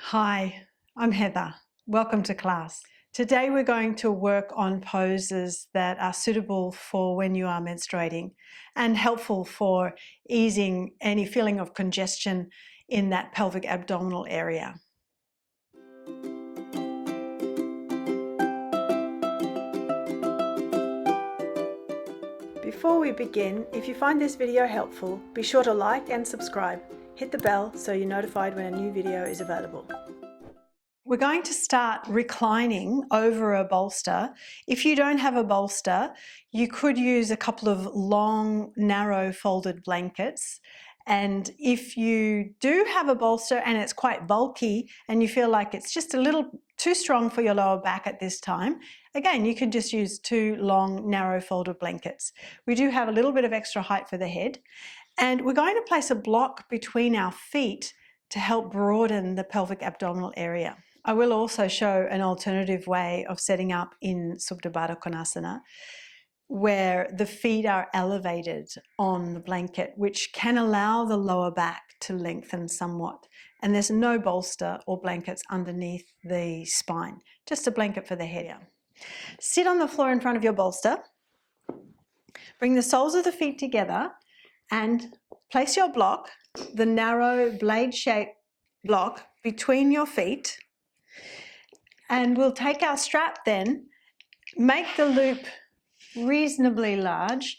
Hi, I'm Heather. Welcome to class. Today we're going to work on poses that are suitable for when you are menstruating and helpful for easing any feeling of congestion in that pelvic abdominal area. Before we begin, if you find this video helpful, be sure to like and subscribe. Hit the bell so you're notified when a new video is available. We're going to start reclining over a bolster. If you don't have a bolster, you could use a couple of long, narrow folded blankets. And if you do have a bolster and it's quite bulky and you feel like it's just a little too strong for your lower back at this time, again, you can just use two long, narrow folded blankets. We do have a little bit of extra height for the head. And we're going to place a block between our feet to help broaden the pelvic abdominal area. I will also show an alternative way of setting up in Supta Baddha Konasana, where the feet are elevated on the blanket, which can allow the lower back to lengthen somewhat. And there's no bolster or blankets underneath the spine, just a blanket for the head. Sit on the floor in front of your bolster. Bring the soles of the feet together and place your block, the narrow blade-shaped block, between your feet. And we'll take our strap then, make the loop reasonably large,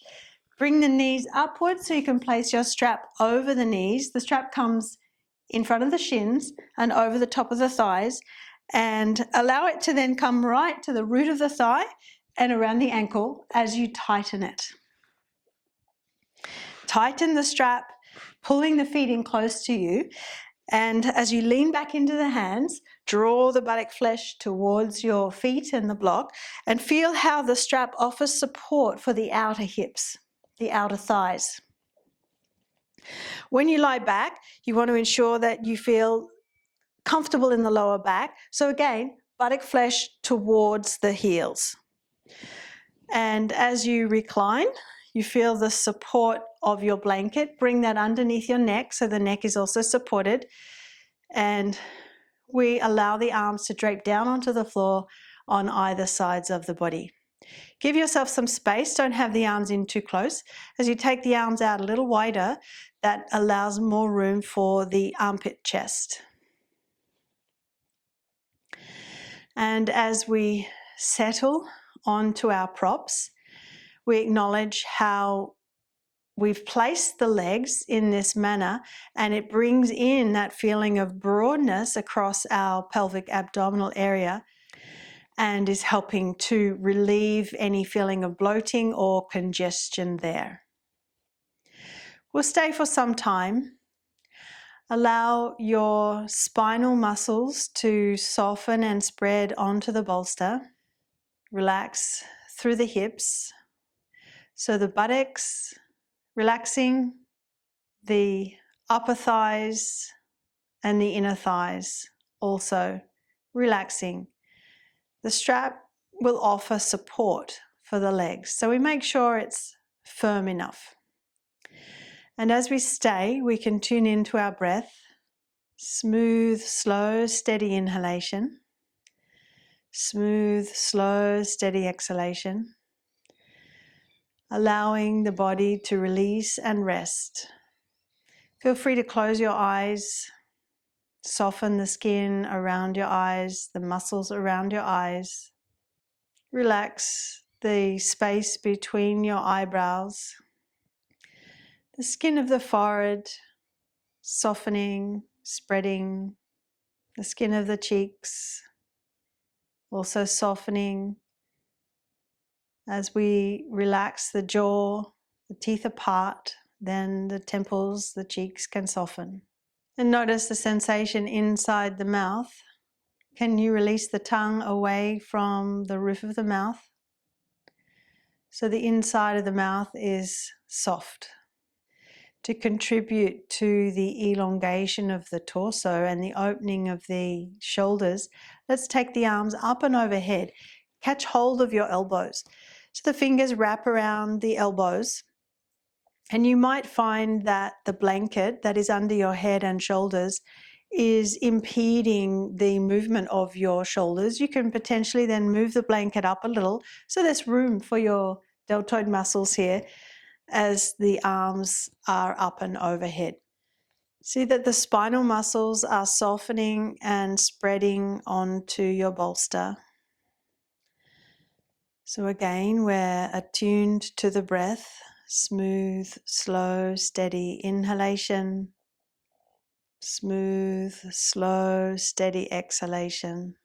bring the knees upwards so you can place your strap over the knees. The strap comes in front of the shins and over the top of the thighs, and allow it to then come right to the root of the thigh and around the ankle as you tighten it. Tighten the strap, pulling the feet in close to you. And as you lean back into the hands, draw the buttock flesh towards your feet and the block, and feel how the strap offers support for the outer hips, the outer thighs. When you lie back, you want to ensure that you feel comfortable in the lower back. So again, buttock flesh towards the heels. And as you recline, you feel the support of your blanket. Bring that underneath your neck so the neck is also supported. And we allow the arms to drape down onto the floor on either sides of the body. Give yourself some space. Don't have the arms in too close. As you take the arms out a little wider, that allows more room for the armpit chest. And as we settle onto our props, we acknowledge how we've placed the legs in this manner, and it brings in that feeling of broadness across our pelvic abdominal area and is helping to relieve any feeling of bloating or congestion there. We'll stay for some time. Allow your spinal muscles to soften and spread onto the bolster. Relax through the hips. So the buttocks relaxing, the upper thighs and the inner thighs also relaxing. The strap will offer support for the legs, so we make sure it's firm enough. And as we stay, we can tune into our breath. Smooth, slow, steady inhalation. Smooth, slow, steady exhalation. Allowing the body to release and rest. Feel free to close your eyes, soften the skin around your eyes, the muscles around your eyes. Relax the space between your eyebrows, the skin of the forehead, softening, spreading, the skin of the cheeks, also softening. As we relax the jaw, the teeth apart, then the temples, the cheeks can soften. And notice the sensation inside the mouth. Can you release the tongue away from the roof of the mouth? So the inside of the mouth is soft. To contribute to the elongation of the torso and the opening of the shoulders, let's take the arms up and overhead. Catch hold of your elbows. So the fingers wrap around the elbows, and you might find that the blanket that is under your head and shoulders is impeding the movement of your shoulders, you can potentially then move the blanket up a little so there's room for your deltoid muscles here as the arms are up and overhead. See that the spinal muscles are softening and spreading onto your bolster. So again, we're attuned to the breath, smooth, slow, steady inhalation, smooth, slow, steady exhalation.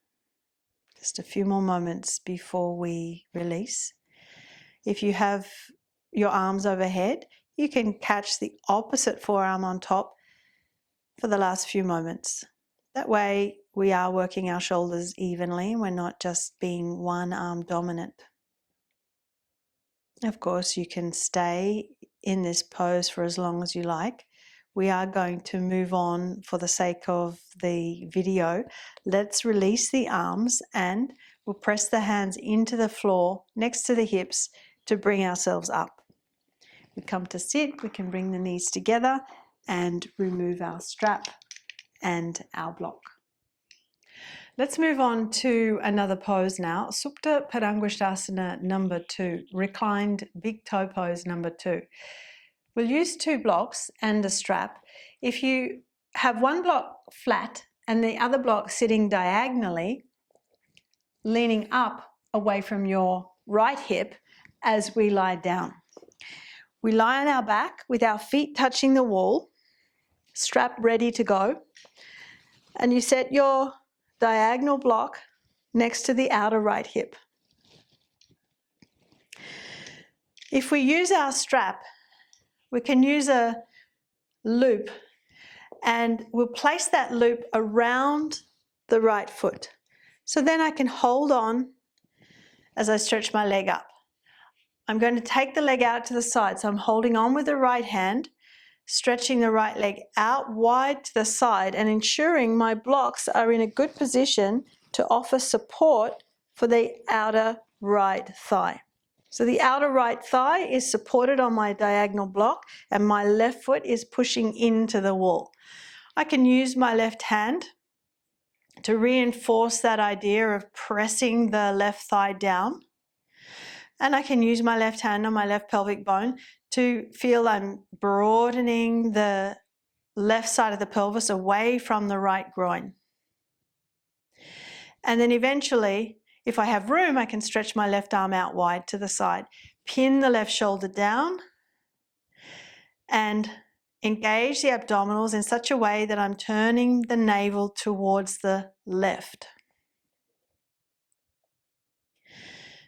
Just a few more moments before we release. If you have your arms overhead, you can catch the opposite forearm on top for the last few moments. That way we are working our shoulders evenly. We're not just being one arm dominant. Of course, you can stay in this pose for as long as you like. We are going to move on for the sake of the video. Let's release the arms and we'll press the hands into the floor next to the hips to bring ourselves up. We come to sit, we can bring the knees together and remove our strap and our block. Let's move on to another pose now. Supta Padangusthasana number 2, reclined big toe pose number 2. We'll use 2 blocks and a strap. If you have one block flat and the other block sitting diagonally, leaning up away from your right hip as we lie down. We lie on our back with our feet touching the wall, strap ready to go, and you set your diagonal block next to the outer right hip. If we use our strap, we can use a loop and we'll place that loop around the right foot. So then I can hold on as I stretch my leg up. I'm going to take the leg out to the side. So I'm holding on with the right hand, stretching the right leg out wide to the side and ensuring my blocks are in a good position to offer support for the outer right thigh. So the outer right thigh is supported on my diagonal block and my left foot is pushing into the wall. I can use my left hand to reinforce that idea of pressing the left thigh down. And I can use my left hand on my left pelvic bone to feel I'm broadening the left side of the pelvis away from the right groin. And then eventually, if I have room, I can stretch my left arm out wide to the side, pin the left shoulder down, and engage the abdominals in such a way that I'm turning the navel towards the left.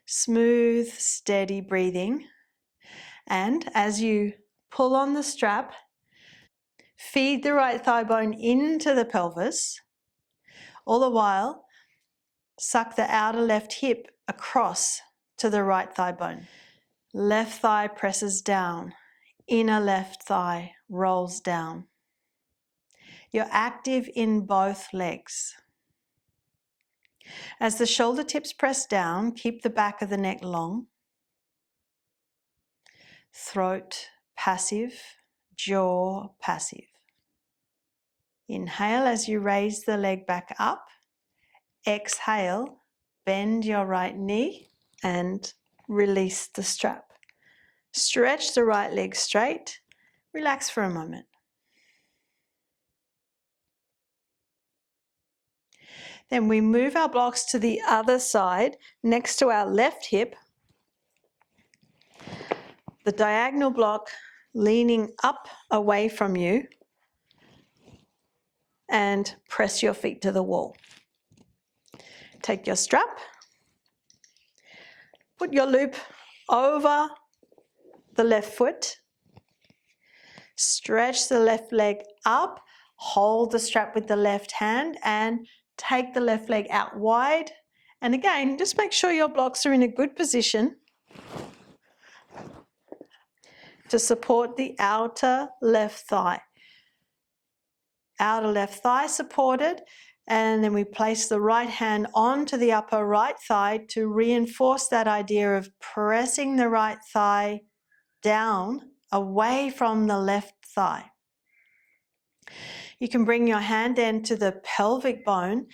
Smooth, steady breathing. And as you pull on the strap, feed the right thigh bone into the pelvis. All the while, suck the outer left hip across to the right thigh bone. Left thigh presses down. Inner left thigh rolls down. You're active in both legs. As the shoulder tips press down, keep the back of the neck long. Throat passive, jaw passive. Inhale as you raise the leg back up. Exhale, bend your right knee and release the strap. Stretch the right leg straight. Relax for a moment. Then we move our blocks to the other side next to our left hip. The diagonal block leaning up away from you and press your feet to the wall. Take your strap, put your loop over the left foot, stretch the left leg up, hold the strap with the left hand and take the left leg out wide. And again, just make sure your blocks are in a good position to support the outer left thigh. Outer left thigh supported, and then we place the right hand onto the upper right thigh to reinforce that idea of pressing the right thigh down away from the left thigh. You can bring your hand then to the pelvic bone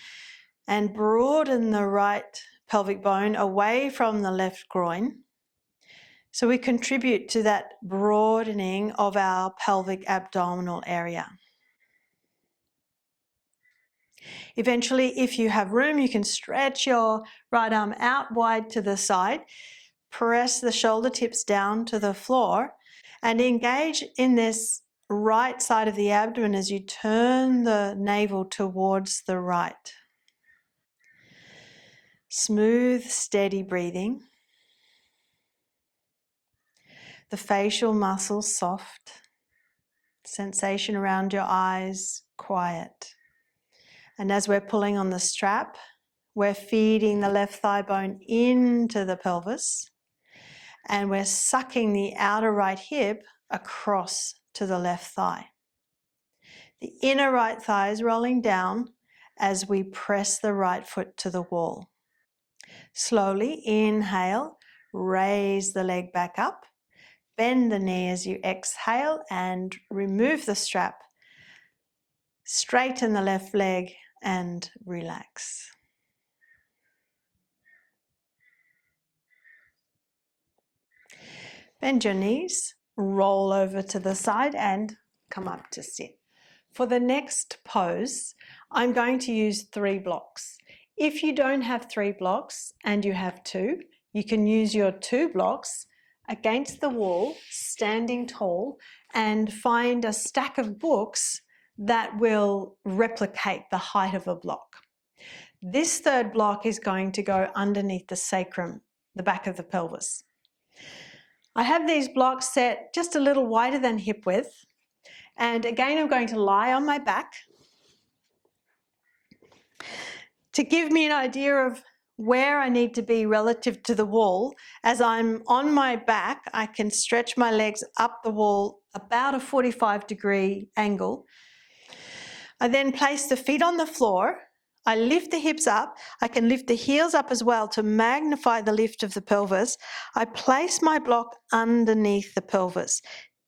and broaden the right pelvic bone away from the left groin. So we contribute to that broadening of our pelvic abdominal area. Eventually, if you have room, you can stretch your right arm out wide to the side, press the shoulder tips down to the floor, and engage in this right side of the abdomen as you turn the navel towards the right. Smooth, steady breathing. The facial muscles soft. Sensation around your eyes quiet. And as we're pulling on the strap, we're feeding the left thigh bone into the pelvis, and we're sucking the outer right hip across to the left thigh. The inner right thigh is rolling down as we press the right foot to the wall. Slowly inhale, raise the leg back up, bend the knee as you exhale and remove the strap. Straighten the left leg and relax. Bend your knees, roll over to the side and come up to sit. For the next pose, I'm going to use 3 blocks. If you don't have 3 blocks and you have 2, you can use your 2 blocks against the wall, standing tall, and find a stack of books that will replicate the height of a block. This 3rd block is going to go underneath the sacrum, the back of the pelvis. I have these blocks set just a little wider than hip width, and again I'm going to lie on my back. To give me an idea of where I need to be relative to the wall, as I'm on my back, I can stretch my legs up the wall about a 45-degree angle. I then place the feet on the floor. I lift the hips up. I can lift the heels up as well to magnify the lift of the pelvis. I place my block underneath the pelvis.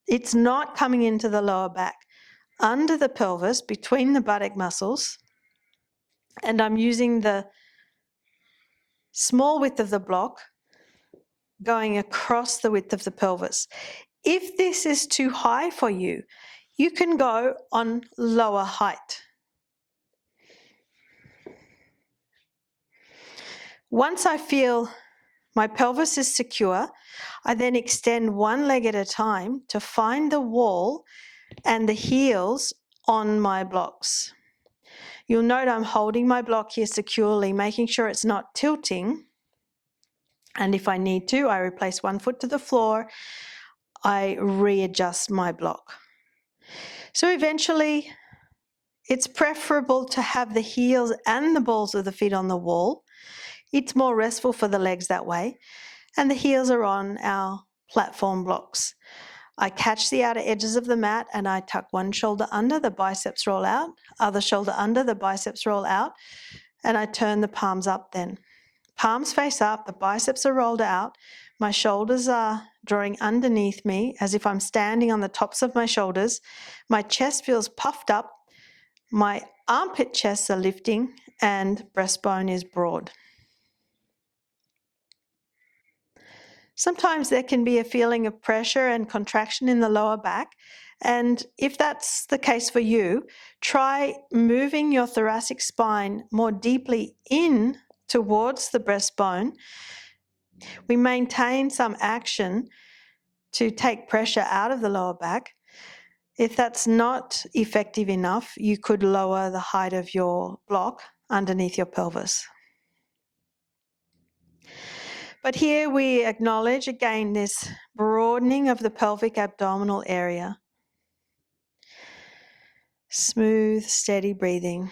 It's not coming into the lower back. Under the pelvis, between the buttock muscles, and I'm using the small width of the block going across the width of the pelvis. If this is too high for you, you can go on lower height. Once I feel my pelvis is secure, I then extend one leg at a time to find the wall and the heels on my blocks. You'll note I'm holding my block here securely, making sure it's not tilting. And if I need to, I replace one foot to the floor. I readjust my block. So eventually, it's preferable to have the heels and the balls of the feet on the wall. It's more restful for the legs that way. And the heels are on our platform blocks. I catch the outer edges of the mat and I tuck one shoulder under, the biceps roll out, other shoulder under, the biceps roll out, and I turn the palms up then. Palms face up, the biceps are rolled out, my shoulders are drawing underneath me as if I'm standing on the tops of my shoulders. My chest feels puffed up, my armpit chests are lifting, and breastbone is broad. Sometimes there can be a feeling of pressure and contraction in the lower back, and if that's the case for you, try moving your thoracic spine more deeply in towards the breastbone. We maintain some action to take pressure out of the lower back. If that's not effective enough, you could lower the height of your block underneath your pelvis. But here we acknowledge again this broadening of the pelvic abdominal area. Smooth, steady breathing.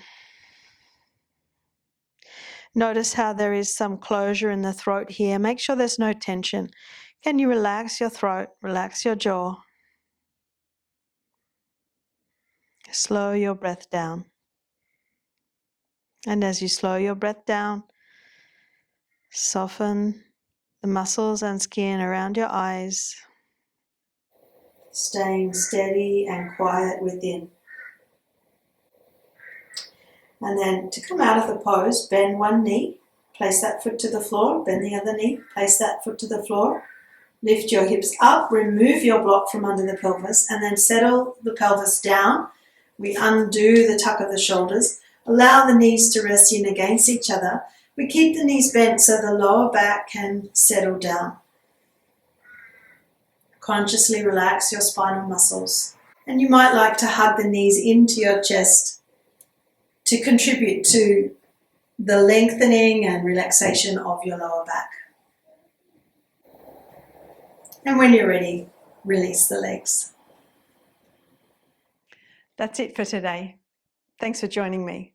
Notice how there is some closure in the throat here. Make sure there's no tension. Can you relax your throat, relax your jaw? Slow your breath down. And as you slow your breath down, soften the muscles and skin around your eyes, staying steady and quiet within. And then to come out of the pose, bend one knee, place that foot to the floor, bend the other knee, place that foot to the floor, lift your hips up, remove your block from under the pelvis, and then settle the pelvis down. We undo the tuck of the shoulders, allow the knees to rest in against each other. We keep the knees bent so the lower back can settle down. Consciously relax your spinal muscles. And you might like to hug the knees into your chest to contribute to the lengthening and relaxation of your lower back. And when you're ready, release the legs. That's it for today. Thanks for joining me.